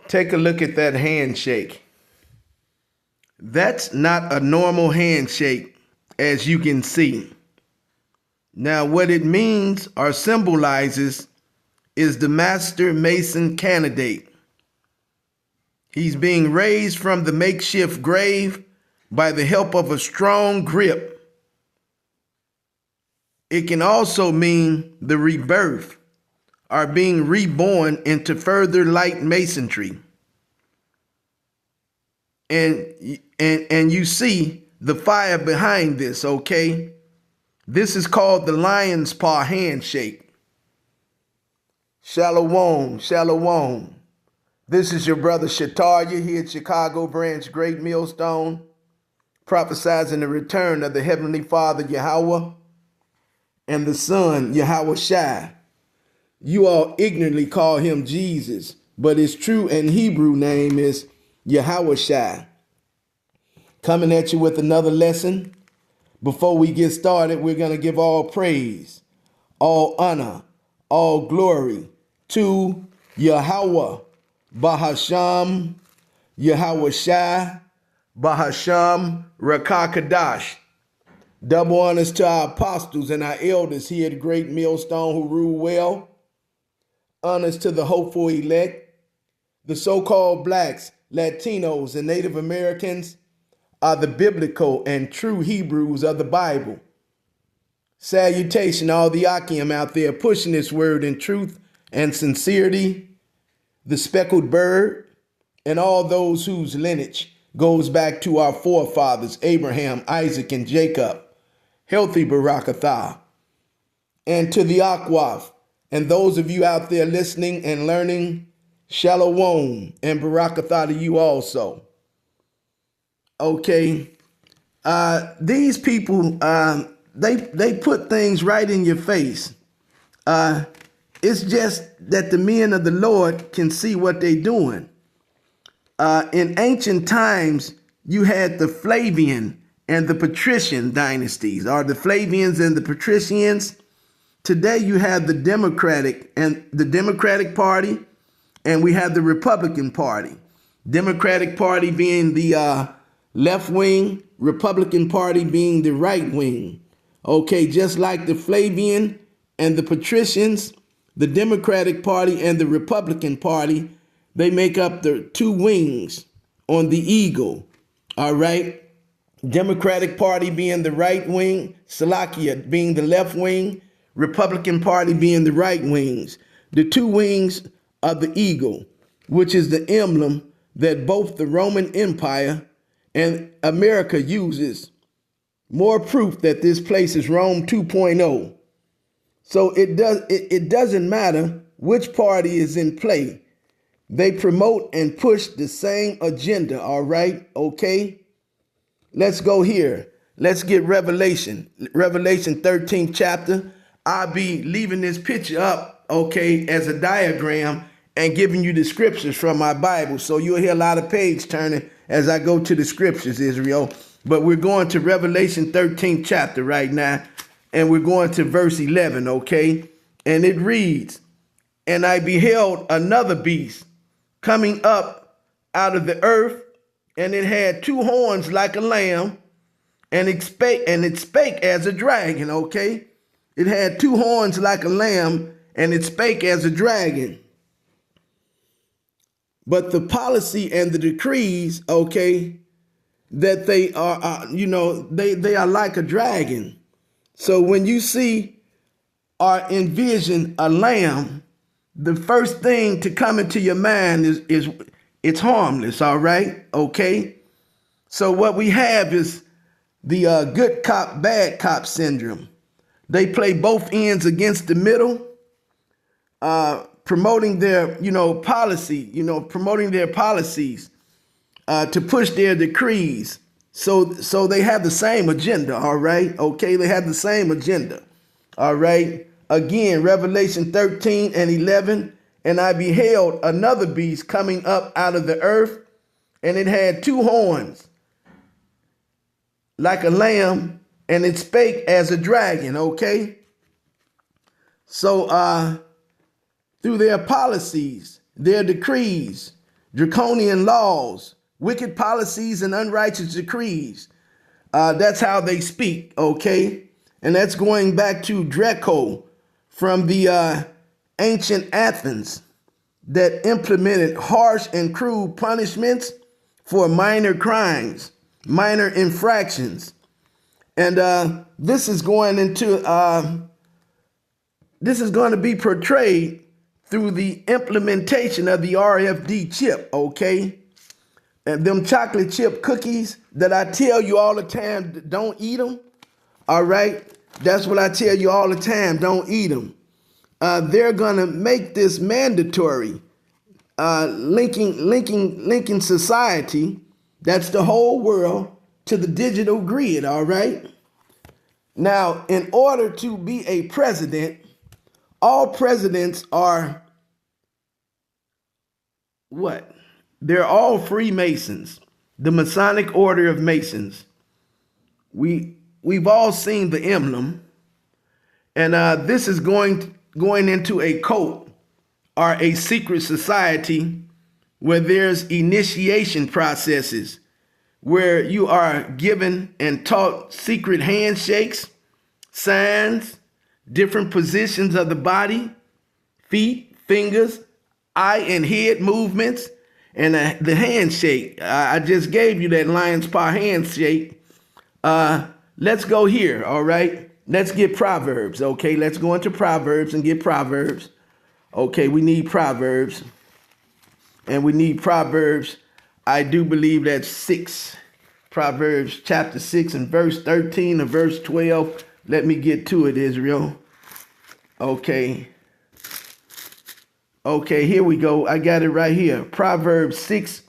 Take a look at that handshake. That's not a normal handshake, as you can see. Now, what it means or symbolizes is the Master Mason candidate. He's being raised from the makeshift grave by the help of a strong grip. It can also mean the rebirth or being reborn into further light masonry. And you see the fire behind this, okay? This is called the lion's paw handshake. Shalom, shalom. This is your brother Shatarya here at Chicago Branch Great Millstone, prophesizing the return of the Heavenly Father Yahweh and the Son Yahweh Shai. You all ignorantly call him Jesus, but his true and Hebrew name is Yahweh Shai. Coming at you with another lesson. Before we get started, we're going to give all praise, all honor, all glory to Yahweh, Bahasham, Yahweh Shai, Bahasham, Rakakadash. Double honors to our apostles and our elders here at Great Millstone who rule well. Honors to the hopeful elect. The so-called blacks, Latinos, and Native Americans are the biblical and true Hebrews of the Bible. Salutation, all the Akim out there pushing this word in truth and sincerity. The speckled bird, and all those whose lineage goes back to our forefathers, Abraham, Isaac, and Jacob. Healthy Barakatah. And to the Akwaf, and those of you out there listening and learning, Shalom and Barakatah to you also. Okay, these people, they put things right in your face. It's just that the men of the Lord can see what they're doing. In ancient times, you had the Flavian and the Patrician dynasties, or the Flavians and the Patricians. Today, you have the Democratic Party, and we have the Republican Party. Democratic Party being the left wing, Republican Party being the right wing. Okay, just like the Flavian and the Patricians, the Democratic Party and the Republican Party, they make up the two wings on the eagle. All right, Democratic Party being the right wing, Salakia being the left wing, Republican Party being the right wings. The two wings of the eagle, which is the emblem that both the Roman Empire and America uses. More proof that this place is Rome 2.0. So it doesn't matter which party is in play. They promote and push the same agenda, all right? Okay? Let's go here. Let's get Revelation 13th chapter. I'll be leaving this picture up, okay, as a diagram and giving you the scriptures from my Bible. So you'll hear a lot of page turning as I go to the scriptures, Israel. But we're going to Revelation 13th chapter right now, and we're going to verse 11, okay? And it reads, "And I beheld another beast coming up out of the earth, and it had two horns like a lamb, and it spake as a dragon," okay? It had two horns like a lamb, and it spake as a dragon. But the policy and the decrees, okay, that they are, they are like a dragon. So when you see or envision a lamb, the first thing to come into your mind is it's harmless, all right, okay? So what we have is the good cop, bad cop syndrome. They play both ends against the middle, promoting their, promoting their policies to push their decrees. So they have the same agenda, all right? Okay, they have the same agenda, all right? Again, Revelation 13 and 11, "And I beheld another beast coming up out of the earth, and it had two horns like a lamb, and it spake as a dragon," okay? So through their policies their decrees, draconian laws, wicked policies, and unrighteous decrees. That's how they speak, okay? And that's going back to Draco from the ancient Athens that implemented harsh and cruel punishments for minor crimes, minor infractions. And this is going to be portrayed through the implementation of the RFD chip, okay? And them chocolate chip cookies that I tell you all the time, don't eat them, all right? That's what I tell you all the time, don't eat them. They're going to make this mandatory, linking society, that's the whole world, to the digital grid, all right? Now, in order to be a president, all presidents are what? They're all Freemasons, the Masonic Order of Masons. We've all seen the emblem, and this is going into a cult or a secret society where there's initiation processes, where you are given and taught secret handshakes, signs, different positions of the body, feet, fingers, eye and head movements, and the handshake. I just gave you that lion's paw handshake. Let's go here, all right? Let's get Proverbs, okay? Let's go into Proverbs and get Proverbs. Okay, we need Proverbs. And we need Proverbs, I do believe that's 6. Proverbs chapter 6 and verse 13 and verse 12. Let me get to it, Israel. Okay. Okay, here we go. I got it right here. Proverbs 6,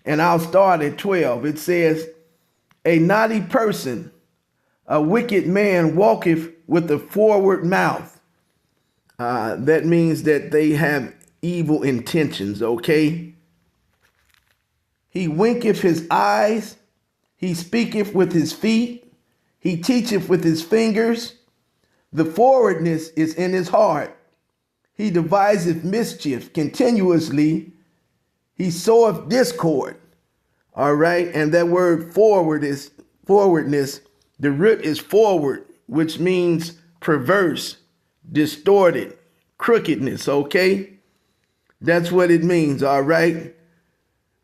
and I'll start at 12. It says, a naughty person, a wicked man walketh with a forward mouth. That means that they have evil intentions, okay? He winketh his eyes. He speaketh with his feet. He teacheth with his fingers. The forwardness is in his heart. He deviseth mischief continuously. He soweth discord. All right. And that word forward is forwardness. The root is forward, which means perverse, distorted, crookedness. Okay. That's what it means. All right.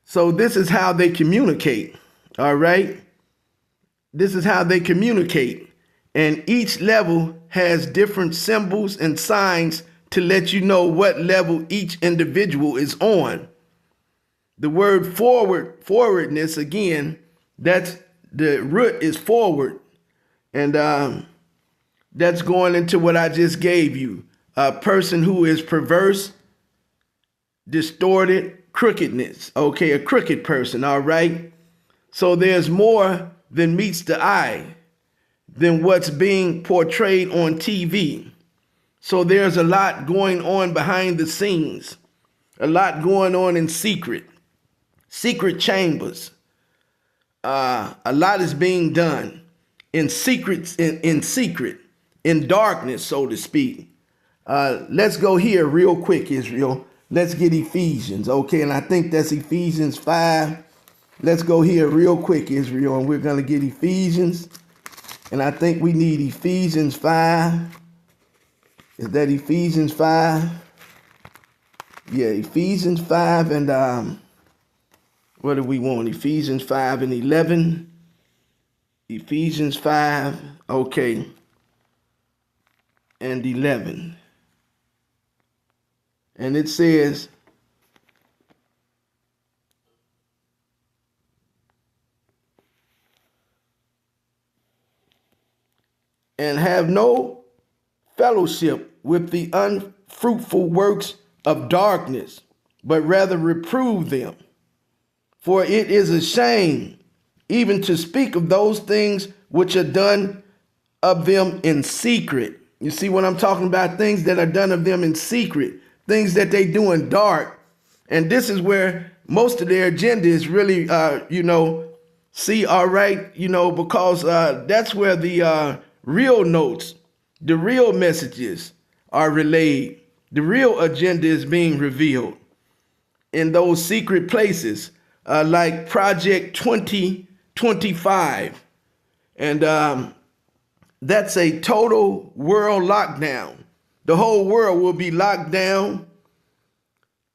So this is how they communicate. All right. This is how they communicate. And each level has different symbols and signs to let you know what level each individual is on. The word forwardness, again, that's the root is forward. And that's going into what I just gave you. A person who is perverse, distorted, crookedness. Okay, a crooked person, all right? So there's more than meets the eye than what's being portrayed on TV. So there's a lot going on behind the scenes, a lot going on in secret chambers. A lot is being done in secret, in darkness, so to speak. Let's go here real quick, Israel. Let's get Ephesians, okay? And I think that's Ephesians 5. Let's go here real quick, Israel, and we're going to get Ephesians. And I think we need Ephesians 5. Is that Ephesians 5? Yeah, Ephesians 5 and what do we want? Ephesians 5 and 11. Ephesians 5, okay, and 11. And it says, and have no fellowship with the unfruitful works of darkness, but rather reprove them. For it is a shame even to speak of those things which are done of them in secret. You see what I'm talking about? Things that are done of them in secret, things that they do in dark. And this is where most of their agenda is really, see, all right, because that's where the real notes, the real messages are relayed. The real agenda is being revealed. in those secret places, like Project 2025. And that's a total world lockdown. The whole world will be locked down.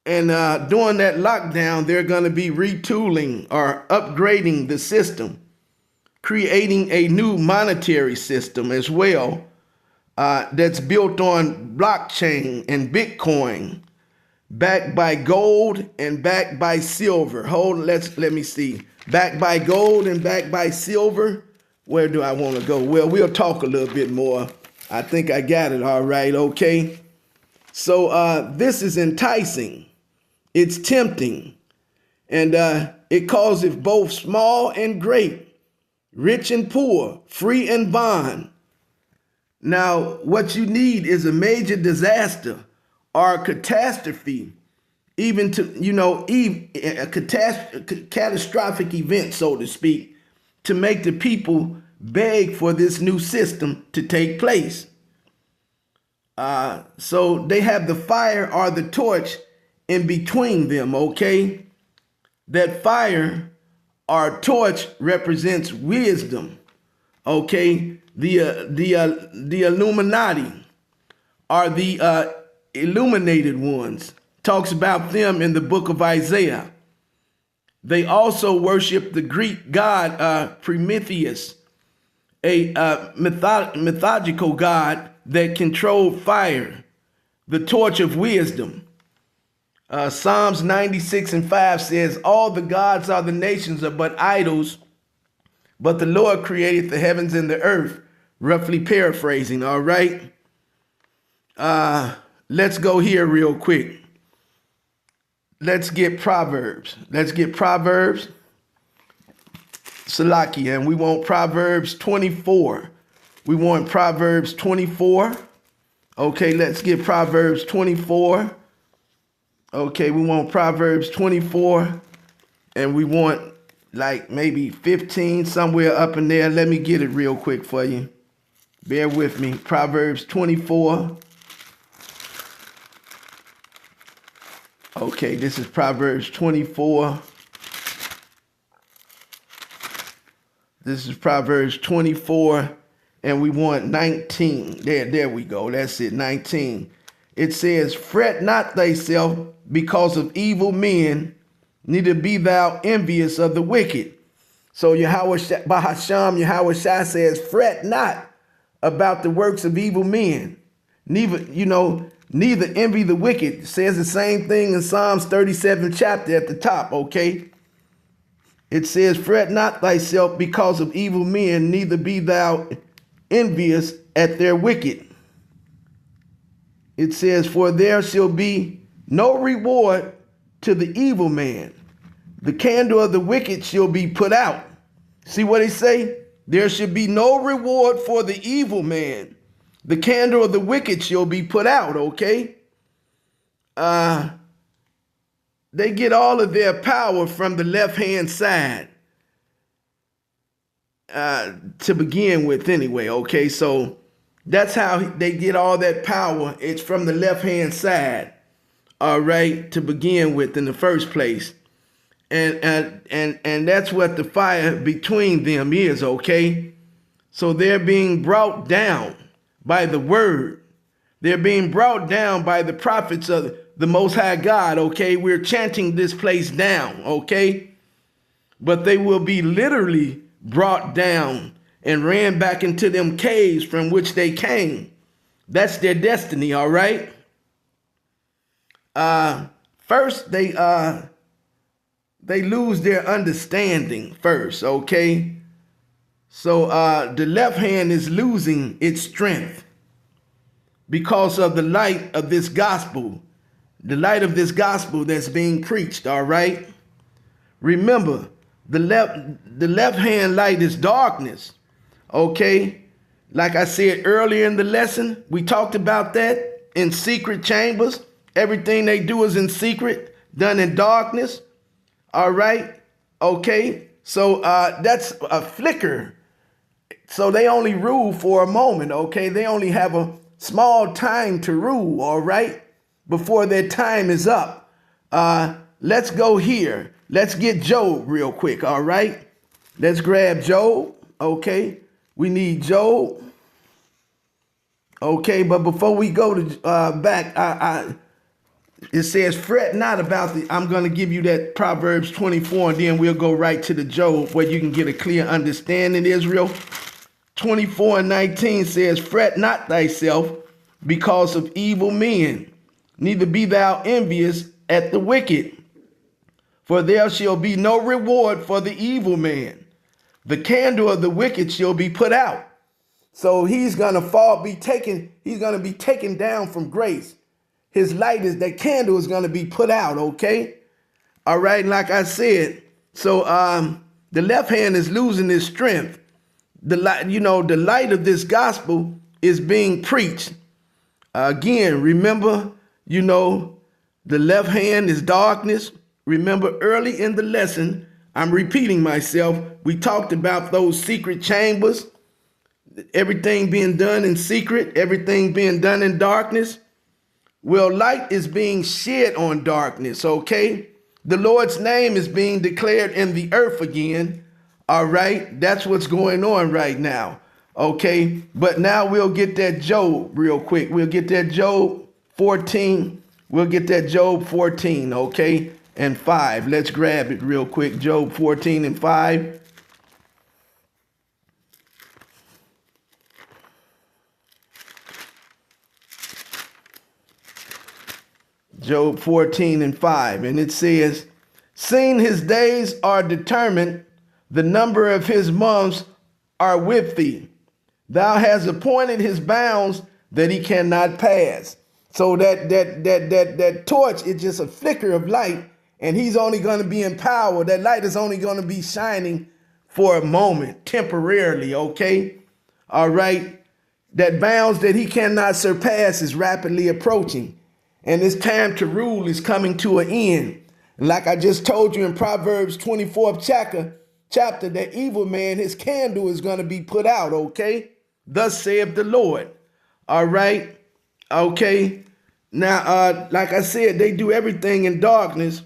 And during that lockdown, they're going to be retooling or upgrading the system, creating a new monetary system as well, that's built on blockchain and Bitcoin, backed by gold and backed by silver. Let me see. Backed by gold and backed by silver. Where do I want to go? Well, we'll talk a little bit more. I think I got it all right, okay? So this is enticing. It's tempting. And it causes both small and great, rich and poor, free and bond. Now, what you need is a major disaster or a catastrophe, even to, a catastrophic event, so to speak, to make the people beg for this new system to take place. So they have the fire or the torch in between them, okay? That fire or torch represents wisdom, okay? The Illuminati are the illuminated ones. Talks about them in the book of Isaiah. They also worship the Greek god Prometheus, a mythological god that controlled fire, the torch of wisdom. Psalms 96:5 says, all the gods are the nations are but idols, but the Lord created the heavens and the earth. Roughly paraphrasing, all right? Let's go here real quick. Let's get Proverbs. Salakia, and we want Proverbs 24. We want Proverbs 24. Okay, let's get Proverbs 24. Okay, we want Proverbs 24, and we want like maybe 15, somewhere up in there. Let me get it real quick for you. Bear with me. Proverbs 24. Okay, this is Proverbs 24. This is Proverbs 24, and we want 19. There we go. That's it, 19. It says, fret not thyself because of evil men, neither be thou envious of the wicked. So Bahasham Yahweh says, fret not about the works of evil men. Neither envy the wicked. It says the same thing in Psalms 37 chapter at the top, okay? It says, fret not thyself because of evil men, neither be thou envious at their wicked. It says, for there shall be no reward to the evil man. The candle of the wicked shall be put out. See what he say? There should be no reward for the evil man. The candle of the wicked shall be put out, okay? They get all of their power from the left-hand side to begin with anyway, okay? So that's how they get all that power. It's from the left-hand side, all right, to begin with in the first place. And that's what the fire between them is, okay? So they're being brought down by the word. They're being brought down by the prophets of the Most High God, okay? We're chanting this place down, okay? But they will be literally brought down and ran back into them caves from which they came. That's their destiny, all right? First, they lose their understanding first, okay? So the left hand is losing its strength because of the light of this gospel, the light of this gospel that's being preached, all right? Remember, the left hand light is darkness, okay? Like I said earlier in the lesson, we talked about that in secret chambers. Everything they do is in secret, done in darkness, all right? Okay, so that's a flicker. So they only rule for a moment, okay? They only have a small time to rule, all right? Before their time is up. let's go here. Let's get Job real quick, all right? Let's grab Job, okay? We need Job. Okay, but before we go to back, it says, fret not about I'm going to give you that Proverbs 24, and then we'll go right to the Job where you can get a clear understanding, Israel. 24:19 says, fret not thyself because of evil men, neither be thou envious at the wicked, for there shall be no reward for the evil man. The candle of the wicked shall be put out. So he's going to he's going to be taken down from grace. His light that candle is going to be put out, okay? All right, like I said, so the left hand is losing its strength. The light of this gospel is being preached. Again, remember, the left hand is darkness. Remember early in the lesson, I'm repeating myself, we talked about those secret chambers, everything being done in secret, everything being done in darkness. Well, light is being shed on darkness, okay? The Lord's name is being declared in the earth again, all right? That's what's going on right now, okay? But now we'll get that Job real quick. We'll get that Job 14. We'll get that Job 14, okay? And 5. Let's grab it real quick. Job 14 and 5. Job 14 and 5. And it says, seeing his days are determined, the number of his months are with thee. Thou hast appointed his bounds that he cannot pass. So that torch is just a flicker of light, and he's only going to be in power. That light is only going to be shining for a moment, temporarily, okay? All right. That bounds that he cannot surpass is rapidly approaching, and his time to rule is coming to an end. And like I just told you in Proverbs 24th chapter, that evil man, his candle is going to be put out, okay? Thus saith the Lord. All right. Okay. Now, like I said, they do everything in darkness.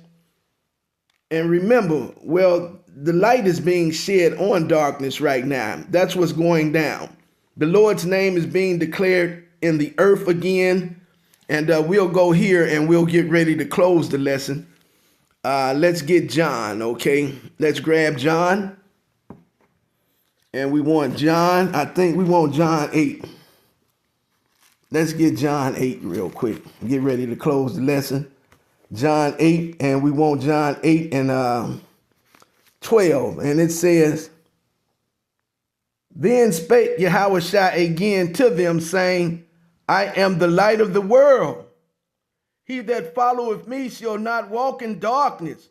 And remember, well, the light is being shed on darkness right now. That's what's going down. The Lord's name is being declared in the earth again. And we'll go here and we'll get ready to close the lesson. Let's get John, okay? Let's grab John. And we want John. I think we want John 8. Let's get John 8 real quick. Get ready to close the lesson. John 8, and we want John 8 and 12. And it says, then spake Yahushua again to them, saying, I am the light of the world. He that followeth me shall not walk in darkness,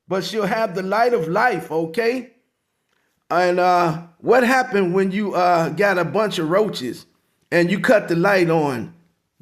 but shall have the light of life, okay? And what happened when you got a bunch of roaches and you cut the light on?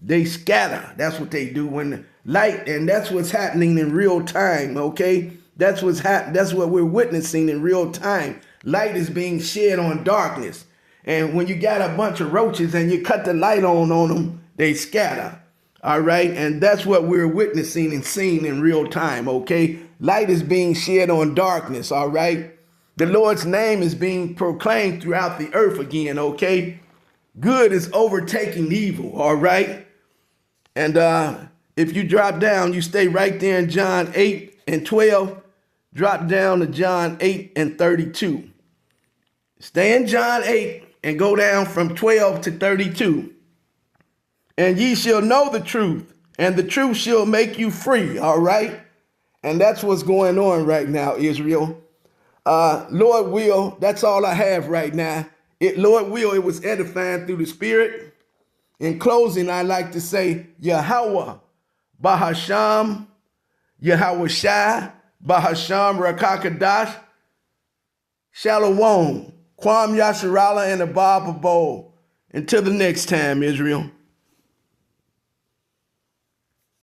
They scatter. That's what they do when the light, and that's what's happening in real time, okay? That's what we're witnessing in real time. Light is being shed on darkness. And when you got a bunch of roaches and you cut the light on them, they scatter. All right. And that's what we're witnessing and seeing in real time. OK, light is being shed on darkness. All right. The Lord's name is being proclaimed throughout the earth again. OK, good is overtaking evil. All right. And if you drop down, you stay right there in John 8 and 12. Drop down to John 8 and 32. Stay in John 8 and go down from 12 to 32. And ye shall know the truth, and the truth shall make you free, all right? And that's what's going on right now, Israel. Lord will, that's all I have right now. Lord will, it was edifying through the Spirit. In closing, I like to say, Yahweh, Bahasham, Yahweh Shai, Bahasham Rakakadash, Shalom, Kwam Yasharala, and Abba Bo. Until the next time, Israel.